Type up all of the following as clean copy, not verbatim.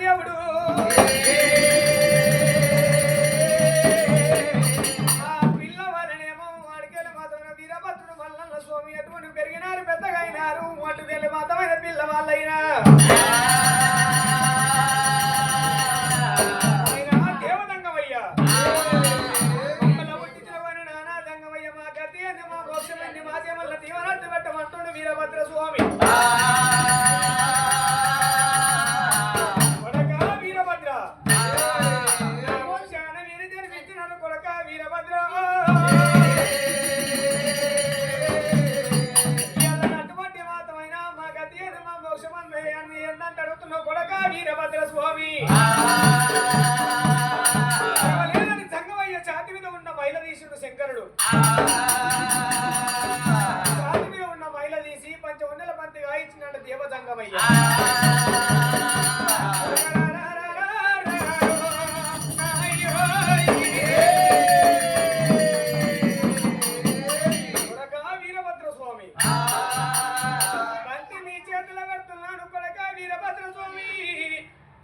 దేవుడు స్వామి సంగమయ్య ఛాతి మీద ఉన్న మైలదీశుడు శంకరుడు ఛాతి మీద ఉన్న మైల తీసి పంచవన్నెల పంతి గాయించినాడు దేవజంగమయ్య వీరభద్ర స్వామి పంతి మీ చేతిలో పెడుతున్నాడు కొడక వీరభద్ర స్వామి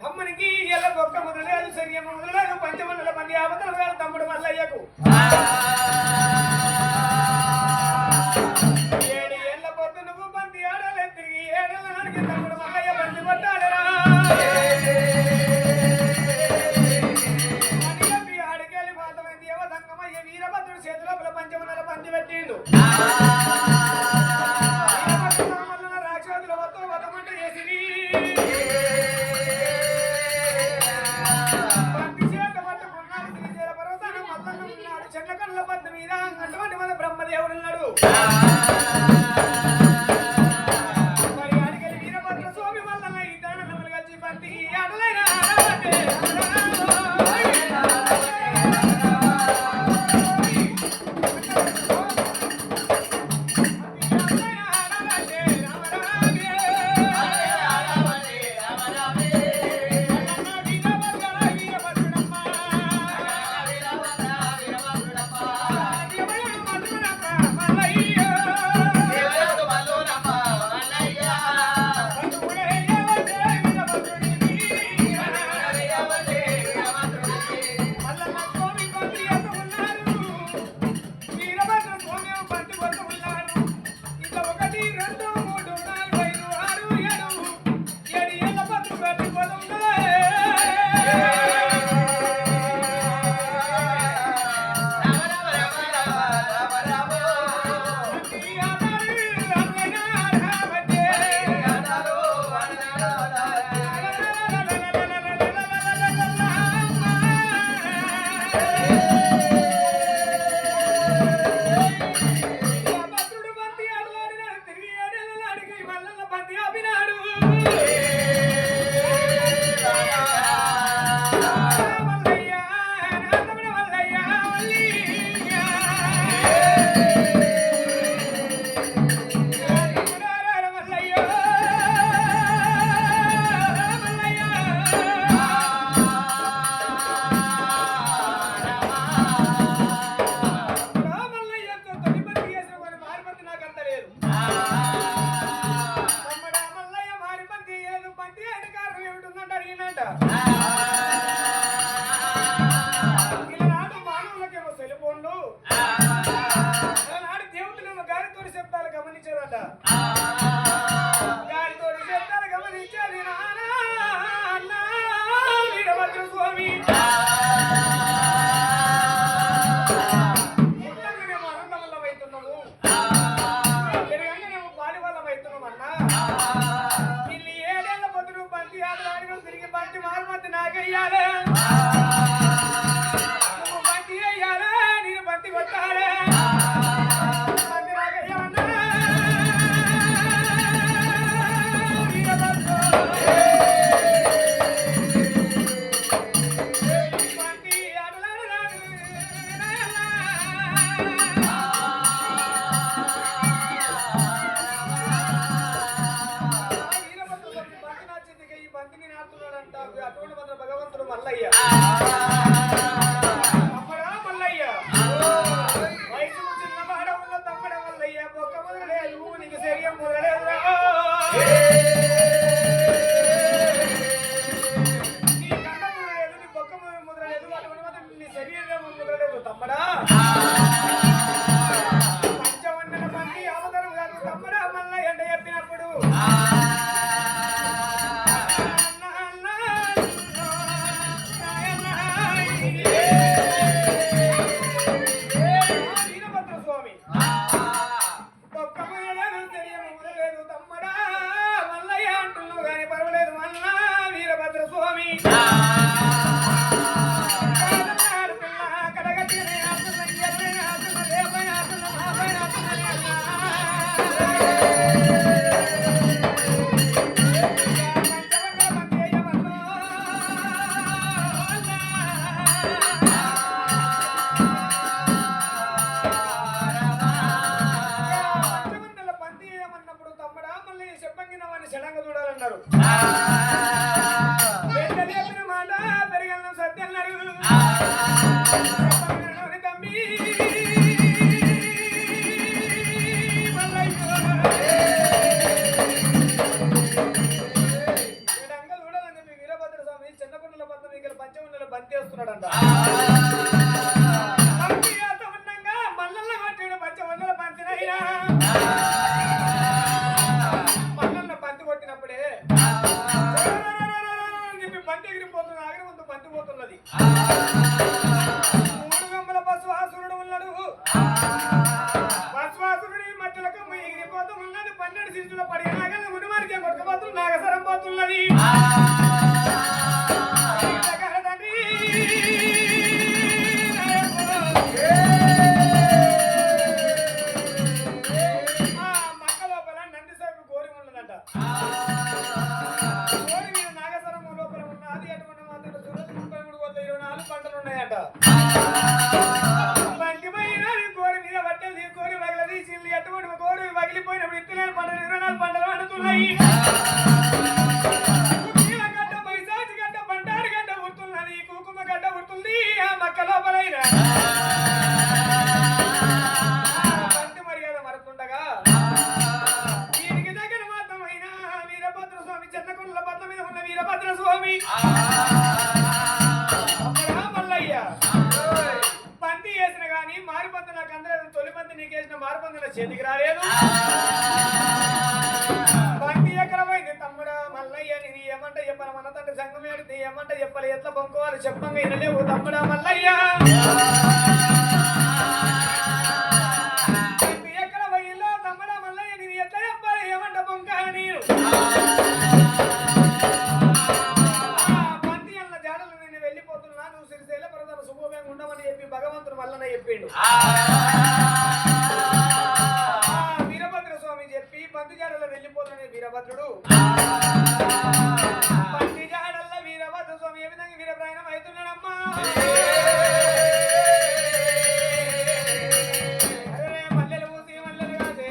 తమ్మునికి ఎల్ల బొక్క మొదలేదు శరీరం మొదలేదు పంచమన్నల మంది అవతల వేళ తమ్ముడు మల్లయ్యకు 7 ఏళ్ల పొద్దు నువ్వు బంతి ఆడలే తిరిగి 7 ఏళ్ల నాటికి తమ్ముడు మల్లయ్య బంతి కొట్టాడరా ఆడికెళ్ళి మాత్రమే దేవసంగమయ్య వీరభద్రుడు చేతిలో పంచమన్నల బంతి పెట్టిండు రాక్షసుల వద్ద వదమంట చేసిరి చెట్ల పద్ద మీద అటువంటి మన బ్రహ్మదేవుడు ఉన్నాడు మరి అడిగలి వీరభద్ర స్వామి వల్ల ఈ దానములు కలిసి పంతి ఆడలేనా భగవంతుడు మల్లయ్య మల్లయ్య వయసు చిన్నవాడ ఉన్న తమ్మడ మల్లయ్య బొక్క మొదలలేదు నీకు శరీరం మొదలలేదు నీ కన్న మొదలలేదు నీ బొక్క మొదలలేదు అటువంటి నీ శరీరం మొదలలేదు తమ్మడా పంచవన్నెల మంది అవతరం కాదు తమ్మడా మల్లయ్య అంటే చెప్పినప్పుడు వీరభద్ర స్వామి బంతి వేస్తున్నాడంట. బంతి వేస్తా ఉన్నాగా మల్లన్న కొట్టాడు పంచవన్నెల బంతినైనా. మల్లన్న బంతి కొట్టినప్పుడే చెప్పి బంతి ఎగిరిపోతున్నది. ఆగిరిమందు బంతి పోతున్నది. 3 గంపల బస్వాసురుడు ఉన్నాడు. బస్వాసురుడి మధ్యలో ఎగిరిపోతూ ఉన్నది. 12 శిశువుల పడినాగల మునివారికి కొట్టుకుపోతున్న నాగసరం పోతున్నది. మక్క లోపల నంది సాగు గోరి ఉన్నదంట. గోరి మీద నాగసరం లోపల ఉన్నది. అటువంటి మాత్రం చూడండి 33 పంటలు ఉన్నాయట. బంతి పోయినది గోరి మీద పట్టేది. గోరి వగలది చిల్లి అటువంటి గోరి వగిలిపోయినప్పుడు ఇత్తలేని పంటలు 24 పంటలు పండుతున్నాయి. గడ్డ పైసాచి గడ్డ బండారు గడ్డ ఉడుతున్నది. కుంకుమ గడ్డ ఉడుతుంది ఆ మక్క లోపలైన. బంతి మర్యాద మరుతుండగా దీనికి దగ్గర మాత్రమైన వీరభద్ర స్వామి చెన్నకొండల పద్మ మీద ఉన్న వీరభద్ర స్వామి మల్లయ్య బంతి వేసిన గాని మారిపంత నాకు అందలేదు. తొలి బంతి నీకేసిన మారిపంత నా చేతికి రాలేదు. బంతి ఎక్కడమైంది తమ్ముడా మల్లయ్య. నేను ఏమంటే చెప్పను మన తండ్రి సంగమేడు. నీ ఏమంటే చెప్పాలి ఎట్లా పొంకోవాలి చెప్పంగా వినలేవు తమ్ముడా మల్లయ్య. బంతి ఎక్కడ పోయిందో తమ్ముడా మల్లయ్య. నేను ఎట్లా చెప్పాలి ఏమంట పొంక నేను. బంతి అన్న జాడలు నేను వెళ్ళిపోతున్నా. నువ్వు సిరిశైల ప్రధాన శుభోపయోగం ఉండమని చెప్పి భగవంతుడు మల్లన్న చెప్పిండు. వీరభద్ర స్వామి చెప్పి బంతి జాడలో వెళ్ళిపోతున్న వీరభద్రుడు బంతి జాడల్లో వీరభద్ర స్వామి ఏ విధంగా వీరప్రయాణం అవుతున్నాడమ్మా. మల్లెలు పూసి మల్లెలు కాసే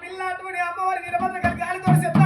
పిల్ల అటువంటి అమ్మవారి వీరభద్ర గారి గాలి తోసి